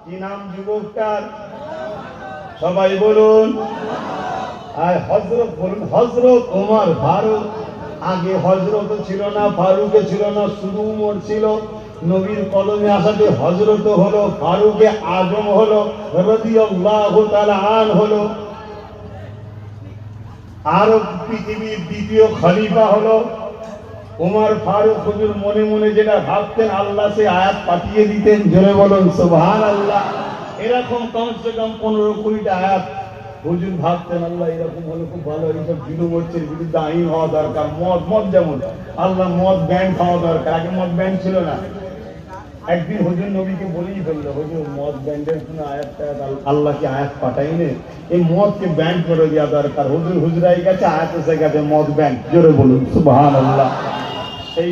কি নাম যুবকটার? সবাই বলুন। আর হযরত বলুন, হযরত ওমর ফারুক। আগে হযরত ছিল না, ফারুকে ছিল না, শুধু ওমর ছিল। নবীর কলমে আসাতে হযরত হলো, ফারুকে আজম হলো, রাদিয়াল্লাহু তাআলা আন হলো। আর পৃথিবীর দ্বিতীয় খলিফা হলো ওমর ফারুক। হুজুর মনে মনে যেটা ভাবতেন আল্লাহ সে আয়াত পাঠিয়ে দিতেন। জোরে বলুন সুবহানাল্লাহ। এরকম কমসে কম 15-20টা আয়াত হুজুর ভাবতেন আল্লাহ এরকম হলে খুব ভালো, এইসব যুবকদের বিরুদ্ধে আইন হওয়া দরকার। মদ যেমন আল্লাহ মদ ব্যান হওয়া দরকার, আগে মদ ব্যান ছিল না। একদিন হুজুর নবীকে বলেই ফেললো, হুজুর মদ ব্যান্ডের কোনো আয়াত আল্লাহ কি আয়াত পাঠাইনি, এই মদকে ব্যান করে দেওয়া দরকার। হুজুর হুজরাই গেছে, আয়াত এসে গেছে মদ ব্যান। জোরে বলুন সুবহানাল্লাহ। সেই